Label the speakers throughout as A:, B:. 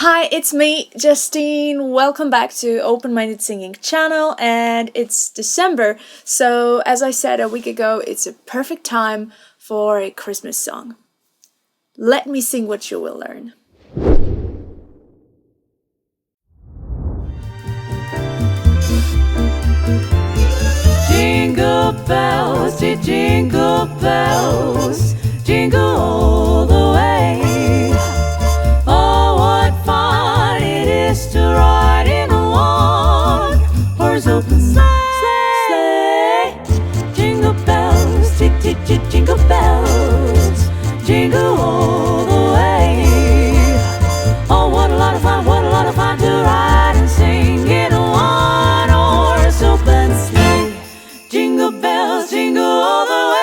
A: Hi, it's me, Justine. Welcome back to Open Minded Singing channel, and it's December, so as I said a week ago, it's a perfect time for a Christmas song. Let me sing what you will learn.
B: Jingle bells, jingle bells, jingle all the way. Oh, what fun it is to ride in a one-horse open sleigh. Jingle bells, jingle bells, jingle all the way. Oh, what a lot of fun, what a lot of fun to ride and sing in a one-horse open sleigh. Jingle bells, jingle all the way.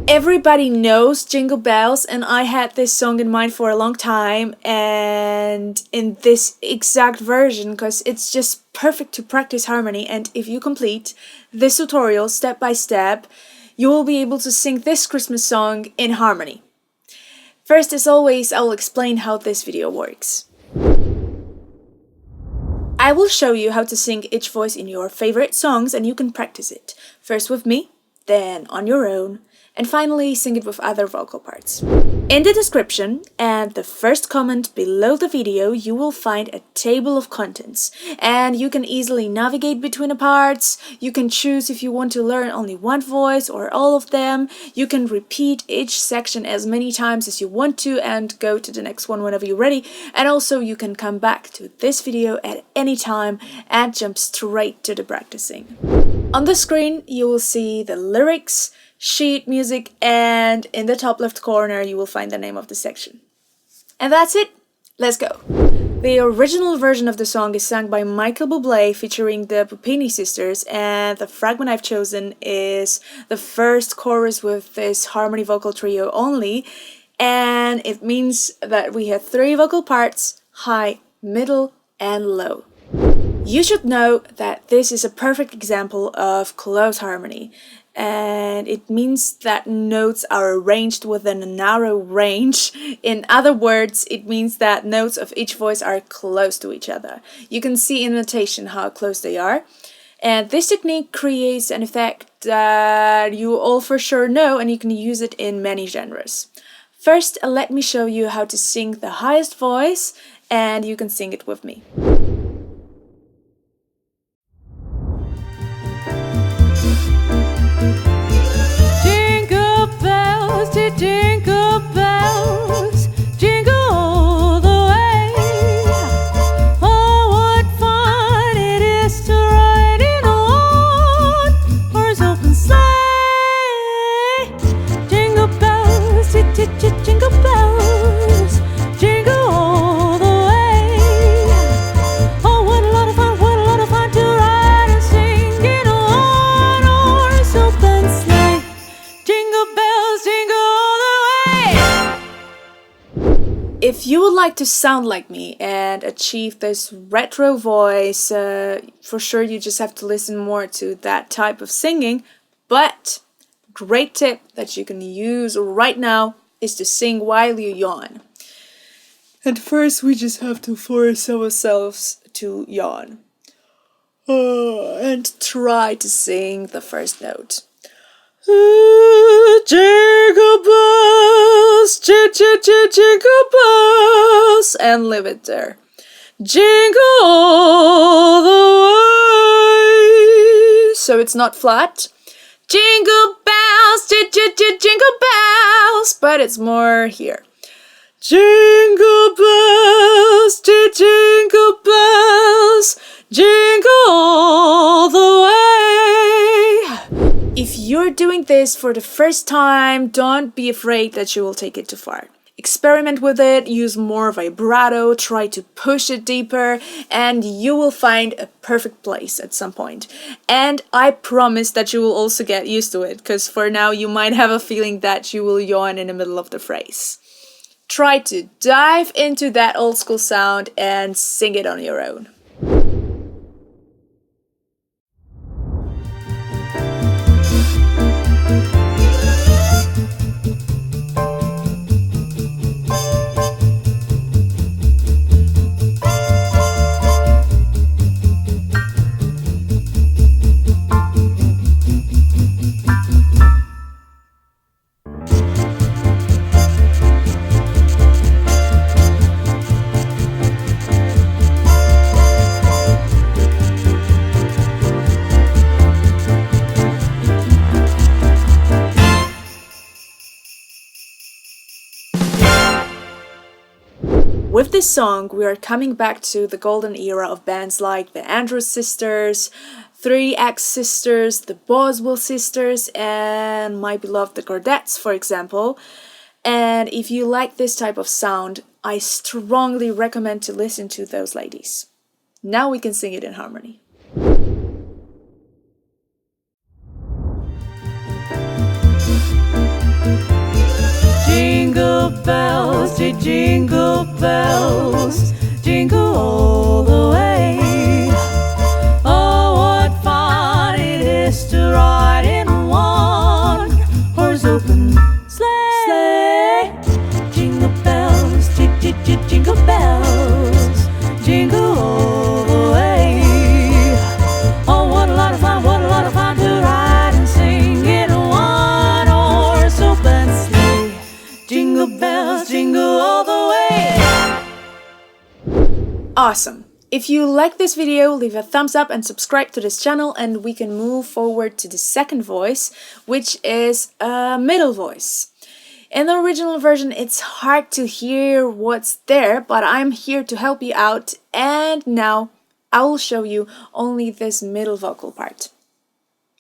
A: Everybody knows Jingle Bells, and I had this song in mind for a long time, and in this exact version, because it's just perfect to practice harmony. And if you complete this tutorial step by step, you will be able to sing this Christmas song in harmony. First, as always, I will explain how this video works. I will show you how to sing each voice in your favorite songs, and you can practice it. First with me, then on your own, and finally sing it with other vocal parts. In the description and the first comment below the video, you will find a table of contents, and you can easily navigate between the parts. You can choose if you want to learn only one voice or all of them. You can repeat each section as many times as you want to and go to the next one whenever you're ready. And also you can come back to this video at any time and jump straight to the practicing. On the screen you will see the lyrics, sheet music, and in the top left corner you will find the name of the section. And that's it, let's go! The original version of the song is sung by Buble featuring the Puppini sisters, and the fragment I've chosen is the first chorus with this harmony vocal trio only, and it means that we have 3 vocal parts: high, middle, and low. You should know that this is a perfect example of close harmony, and it means that notes are arranged within a narrow range. In other words, it means that notes of each voice are close to each other. You can see in notation how close they are, and this technique creates an effect that you all for sure know, and you can use it in many genres. First, let me show you how to sing the highest voice, and you can sing it with me.
B: Jingle bells, jingle all the way. Oh, what fun it is to ride in a one-horse open sleigh. Jingle bells, jingle bells, jingle all the way. Oh, what a lot of fun, what a lot of fun to ride and sing in a one-horse open sleigh. Jingle bells, jingle.
A: If you would like to sound like me and achieve this retro voice, for sure you just have to listen more to that type of singing. But great tip that you can use right now is to sing while you yawn. And first we just have to force ourselves to yawn. And try to sing the first note. Jingle bells, jingle bells, and leave it there. Jingle all the way. So it's not flat. Jingle bells, jingle bells, but it's more here. Jingle bells, jingle bells, jingle all the way. If you're doing this for the first time, don't be afraid that you will take it too far. Experiment with it, use more vibrato, try to push it deeper, and you will find a perfect place at some point. And I promise that you will also get used to it, because for now you might have a feeling that you will yawn in the middle of the phrase. Try to dive into that old school sound and sing it on your own. With this song, we are coming back to the golden era of bands like the Andrews Sisters, 3X Sisters, the Boswell Sisters, and my beloved the Gordettes, for example. And if you like this type of sound, I strongly recommend to listen to those ladies. Now we can sing it in harmony.
B: Jingle bells, jingle bells, jingle all the way. Oh, what fun it is to ride in one horse open sleigh. Jingle bells, jingle bells, jingle all the way. Oh, what a lot of fun, what a lot of fun to ride and sing in one horse open sleigh. Jingle bells, jingle all the way.
A: Awesome! If you like this video, leave a thumbs up and subscribe to this channel, and we can move forward to the second voice, which is a middle voice. In the original version, it's hard to hear what's there, but I'm here to help you out, and now I will show you only this middle vocal part.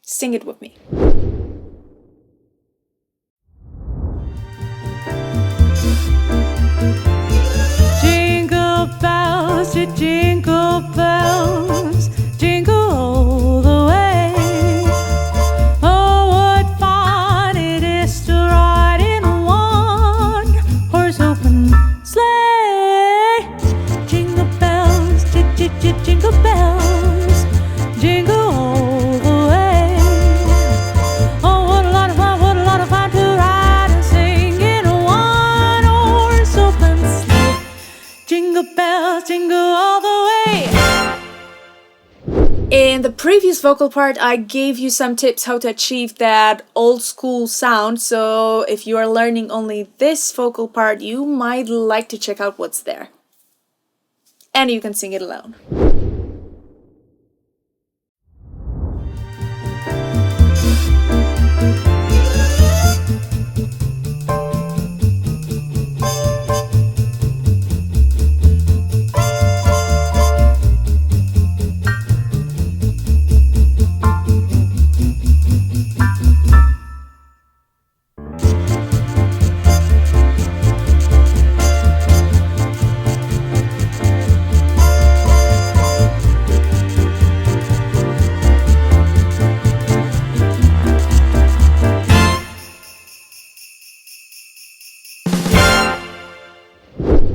A: Sing it with me.
B: Jingle bells, jingle bells, jingle all the way. Oh, what fun it is to ride in one horse open sleigh. Jingle bells, jingle bells, jingle all the way. Oh, what a lot of fun, what a lot of fun to ride and sing in one horse open sleigh. Jingle bells, jingle all the way.
A: In the previous vocal part, I gave you some tips how to achieve that old school sound, so if you are learning only this vocal part, you might like to check out what's there. And you can sing it alone.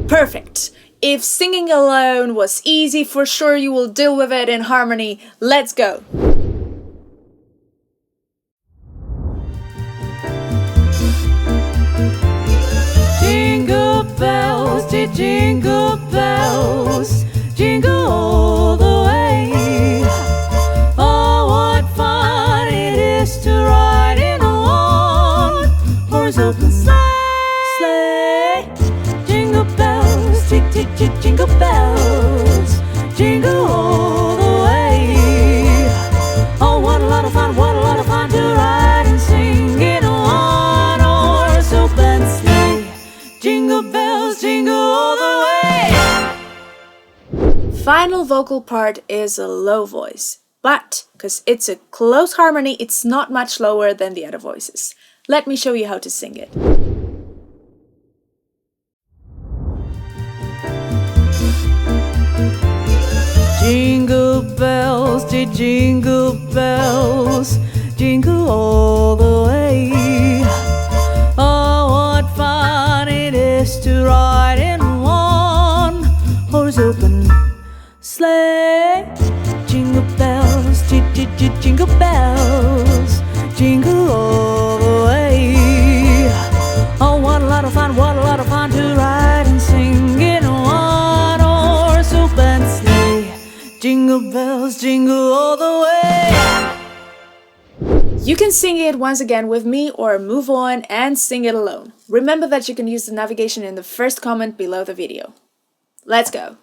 A: Perfect! If singing alone was easy, for sure you will deal with it in harmony. Let's go!
B: Jingle bells, jingle bells, jingle all the way. Oh, what fun it is to ride in a one horse open sleigh. Jingle bells, jingle bells, jingle all the way. Oh, what a lot of fun, what a lot of fun to ride and sing in a one horse open sleigh. Jingle bells, jingle all the way.
A: Final vocal part is a low voice, but because it's a close harmony, it's not much lower than the other voices. Let me show you how to sing it.
B: Jingle bells, jingle bells, jingle all the way. Oh, what fun it is to ride in one horse open sleigh. Jingle bells, jingle bells, jingle all the way. Oh, what a lot of fun, what a lot of fun to ride and sing in one horse open sleigh. Jingle bells, jingle all the way.
A: You can sing it once again with me or move on and sing it alone. Remember that you can use the navigation in the first comment below the video. Let's go!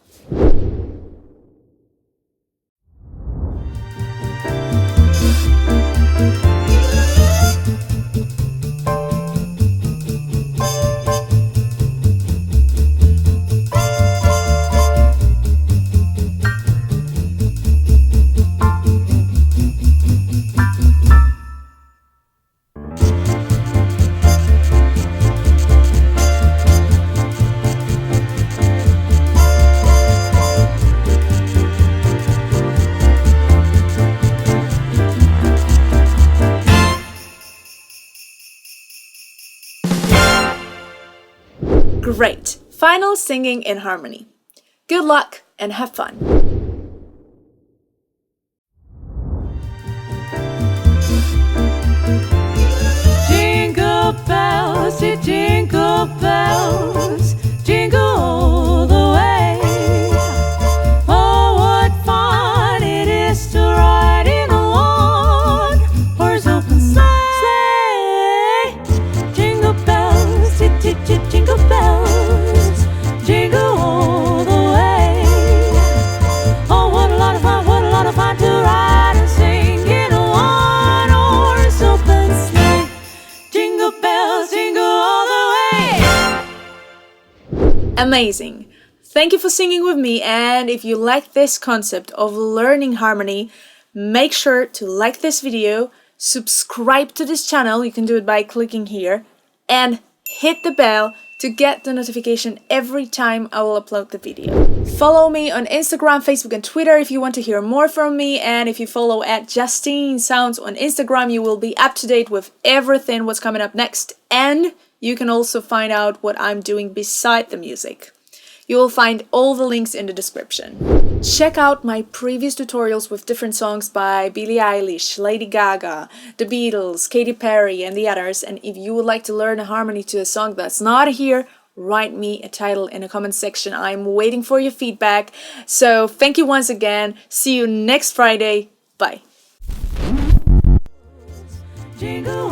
A: Great! Final singing in harmony. Good luck and have fun!
B: Jingle bells, jingle bells, jingle all the way. Oh, what fun it is to ride in a one-horse open sleigh. Jingle bells, jingle bells, jingle all the way. Oh, what a lot of fun, what a lot of fun to ride and sing in a one-horse open sleigh. Jingle bells, jingle all the way.
A: Amazing! Thank you for singing with me, and if you like this concept of learning harmony, make sure to like this video, subscribe to this channel, you can do it by clicking here, and hit the bell to get the notification every time I will upload the video. Follow me on Instagram, Facebook and Twitter if you want to hear more from me, and if you follow at Justine Sounds on Instagram, you will be up to date with everything what's coming up next, and you can also find out what I'm doing beside the music. You will find all the links in the description. Check out my previous tutorials with different songs by Billie Eilish, Lady Gaga, The Beatles, Katy Perry and the others, and if you would like to learn a harmony to a song that's not here, write me a title in the comment section. I'm waiting for your feedback. So thank you once again. See you next Friday. Bye.
B: Jingle